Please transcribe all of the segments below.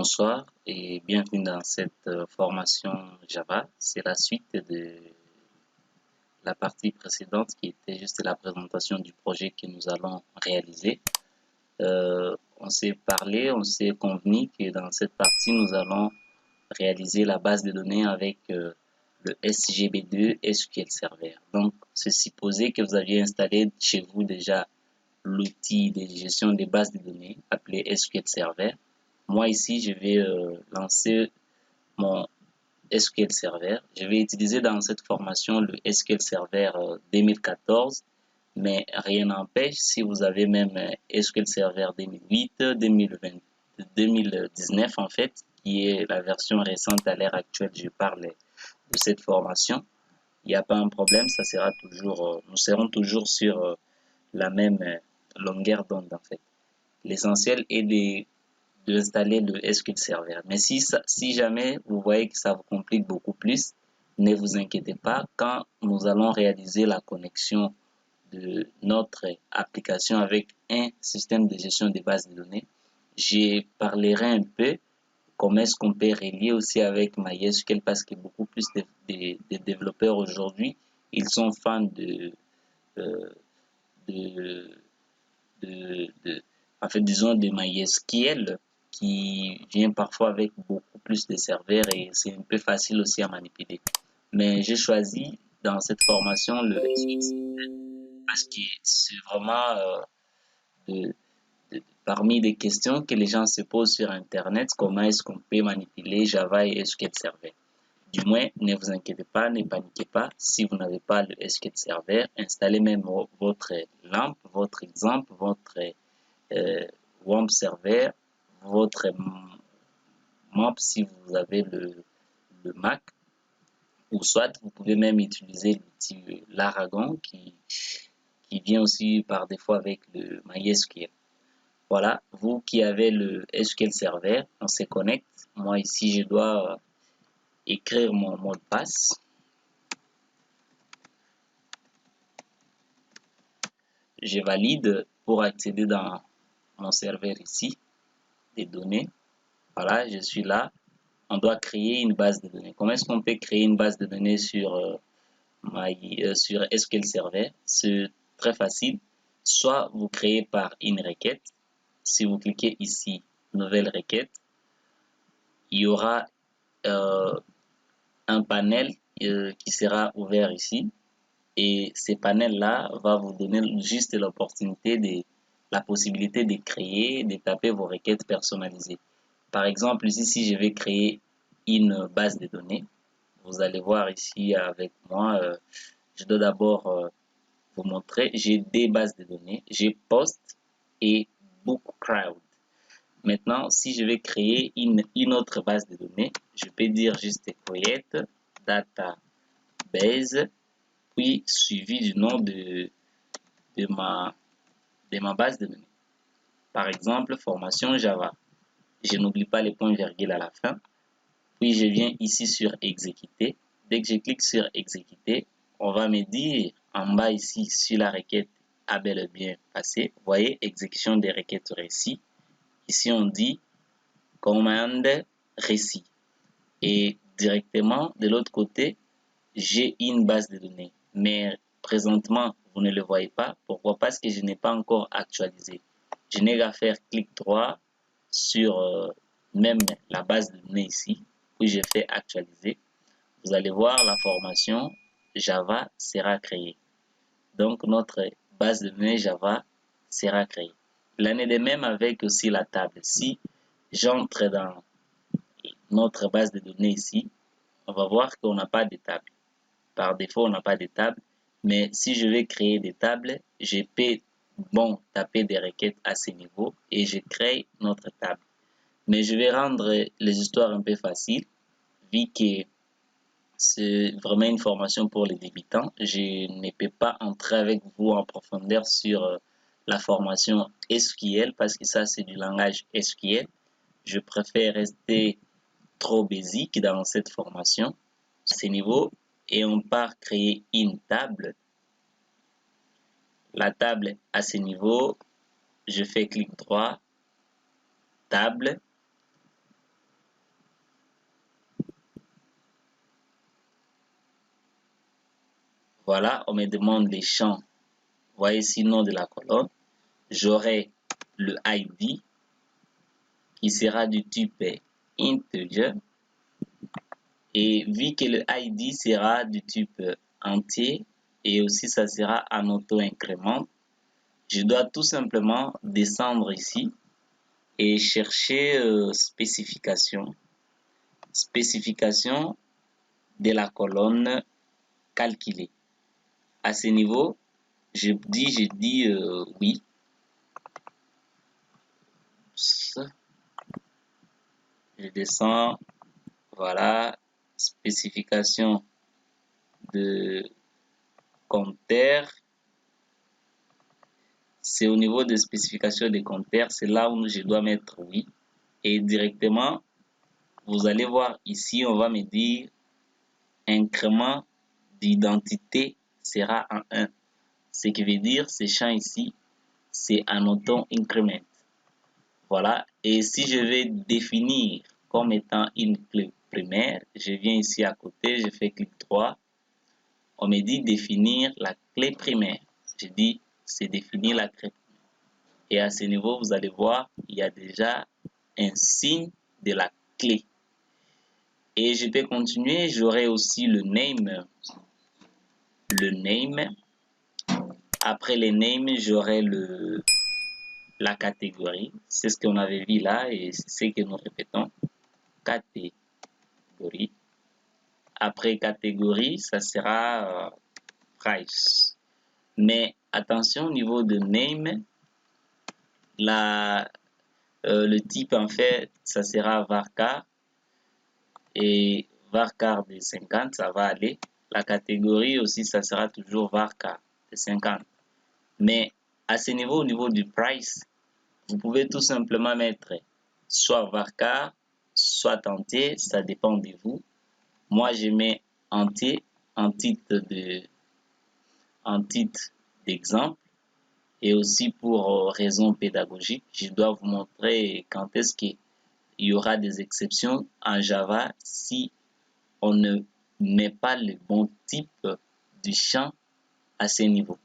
Bonsoir et bienvenue dans cette formation Java. C'est la suite de la partie précédente qui était juste la présentation du projet que nous allons réaliser. On s'est parlé, on s'est convenu que dans cette partie, nous allons réaliser la base de données avec le SGB2 SQL Server. Donc, ceci posé que vous aviez installé chez vous déjà l'outil de gestion des bases de données appelé SQL Server. Moi ici, je vais lancer mon SQL Server. Je vais utiliser dans cette formation le SQL Server 2014, mais rien n'empêche si vous avez même SQL Server 2008, 2020, 2019 en fait, qui est la version récente à l'ère actuelle, je parle de cette formation. Il n'y a pas un problème, ça sera toujours, nous serons toujours sur la même longueur d'onde en fait. L'essentiel est d'installer le SQL Server. Mais si jamais vous voyez que ça vous complique beaucoup plus, ne vous inquiétez pas. Quand nous allons réaliser la connexion de notre application avec un système de gestion des bases de données, je parlerai un peu comment est-ce qu'on peut relier aussi avec MySQL parce que beaucoup plus de développeurs aujourd'hui, ils sont fans euh, de, en fait, disons de MySQL qui vient parfois avec beaucoup plus de serveurs et c'est un peu facile aussi à manipuler. Mais j'ai choisi dans cette formation le SQL parce que c'est vraiment parmi des questions que les gens se posent sur Internet, comment est-ce qu'on peut manipuler Java et SQL Server. Du moins, ne vous inquiétez pas, ne paniquez pas. Si vous n'avez pas le SQL Server, installez même votre LAMP, votre exemple, votre WAMP Server, votre MAP si vous avez le Mac, ou soit vous pouvez même utiliser l'outil Laragon qui vient aussi par défaut avec le MySQL. Voilà, vous qui avez le SQL Server, on se connecte. Moi ici, je dois écrire mon mot de passe. Je valide pour accéder dans mon serveur ici, des données. Voilà, je suis là. On doit créer une base de données. Comment est-ce qu'on peut créer une base de données sur sur SQL Server? C'est très facile. Soit vous créez par une requête. Si vous cliquez ici, nouvelle requête, il y aura un panel qui sera ouvert ici. Et ces panels-là va vous donner juste l'opportunité la possibilité de créer, de taper vos requêtes personnalisées. Par exemple, ici, si je vais créer une base de données, vous allez voir ici avec moi, je dois d'abord vous montrer, j'ai des bases de données, j'ai Post et BookCrowd. Maintenant, si je vais créer une autre base de données, je peux dire juste create database, puis suivi du nom de ma base de données. Par exemple, formation Java. Je n'oublie pas les points virgules à la fin. Puis je viens ici sur exécuter. Dès que je clique sur exécuter, on va me dire en bas ici si la requête a bel et bien passé. Vous voyez, exécution des requêtes récits. Ici, on dit commande récit. Et directement, de l'autre côté, j'ai une base de données. Mais présentement, vous ne le voyez pas. Pourquoi? Parce que je n'ai pas encore actualisé. Je n'ai qu'à faire clic droit sur même la base de données ici. Puis je fais actualiser. Vous allez voir la formation Java sera créée. Donc notre base de données Java sera créée. L'année de même avec aussi la table. Si j'entre dans notre base de données ici, on va voir qu'on n'a pas de table. Par défaut, on n'a pas de table. Mais si je vais créer des tables, je peux taper des requêtes à ce niveau et je crée notre table. Mais je vais rendre les histoires un peu faciles, vu que c'est vraiment une formation pour les débutants. Je ne peux pas entrer avec vous en profondeur sur la formation SQL parce que ça, c'est du langage SQL. Je préfère rester trop basique dans cette formation à ce niveau et on part créer une table. La table à ce niveau, je fais clic droit, table, Voilà, on me demande les champs. Voyez ici, nom de la colonne. J'aurai le ID qui sera du type integer. Et vu que le ID sera du type entier et aussi ça sera en auto-incrément, je dois tout simplement descendre ici et chercher spécification de la colonne calculée. À ce niveau, je dis oui. Je descends, voilà, spécification de compteur. C'est au niveau de spécification de compteur, c'est là où je dois mettre oui. Et directement, vous allez voir ici, on va me dire incrément d'identité sera en 1. Ce qui veut dire, ce champ ici, c'est un auto-increment. Voilà. Et si je vais définir comme étant une clé primaire, je viens ici à côté, je fais clic droit. On me dit définir la clé primaire. Je dis c'est définir la clé primaire. Et à ce niveau, vous allez voir, il y a déjà un signe de la clé. Et je peux continuer, j'aurai aussi le name. Le name. Après le name, j'aurai la catégorie. C'est ce qu'on avait vu là et c'est ce que nous répétons. Catégorie. Après catégorie, ça sera price. Mais attention au niveau de name, le type en fait, ça sera varchar. Et varchar de 50, ça va aller. La catégorie aussi, ça sera toujours varchar de 50. Mais à ce niveau, au niveau du price, vous pouvez tout simplement mettre soit varchar, soit entier, ça dépend de vous. Moi, je mets entier en titre d'exemple. Et aussi pour raison pédagogique, je dois vous montrer quand est-ce qu'il y aura des exceptions en Java si on ne met pas le bon type du champ à ce niveau.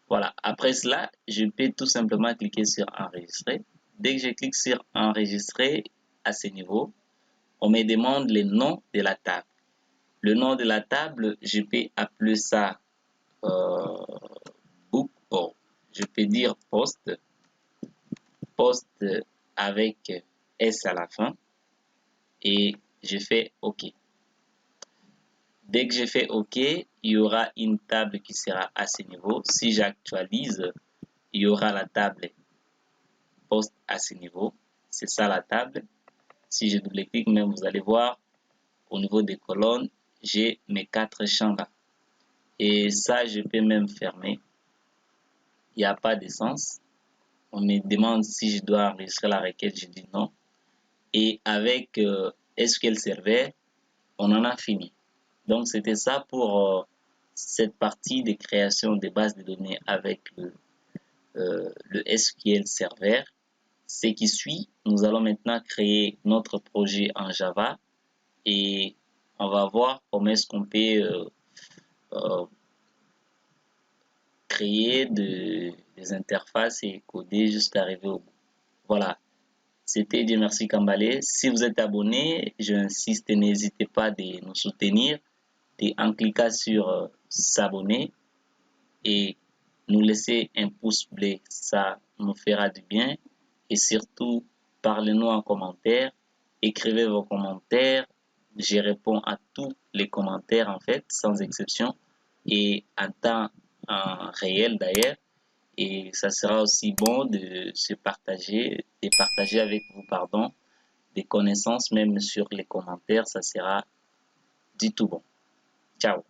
Voilà, après cela, je peux tout simplement cliquer sur enregistrer. Dès que je clique sur enregistrer à ce niveau, on me demande le nom de la table. Le nom de la table, je peux appeler ça book, je peux dire post avec S à la fin et je fais OK. Dès que je fais OK, il y aura une table qui sera à ce niveau. Si j'actualise, il y aura la table post à ce niveau. C'est ça la table. Si je double-clique, même vous allez voir au niveau des colonnes, j'ai mes 4 champs là. Et ça, je peux même fermer. Il n'y a pas de sens. On me demande si je dois enregistrer la requête, je dis non. Et avec SQL Server, on en a fini. Donc c'était ça pour cette partie de création des bases de données avec le SQL Server. Ce qui suit, nous allons maintenant créer notre projet en Java et on va voir comment est-ce qu'on peut créer des interfaces et coder jusqu'à arriver au bout. Voilà. C'était Dieu merci Kambalé. Si vous êtes abonné, j'insiste, n'hésitez pas de nous soutenir en cliquant sur s'abonner et nous laisser un pouce bleu. Ça nous fera du bien. Et surtout, parlez-nous en commentaire. Écrivez vos commentaires. Je réponds à tous les commentaires en fait, sans exception. Et en temps réel d'ailleurs. Et ça sera aussi bon de partager avec vous, pardon, des connaissances même sur les commentaires, ça sera du tout bon. Ciao.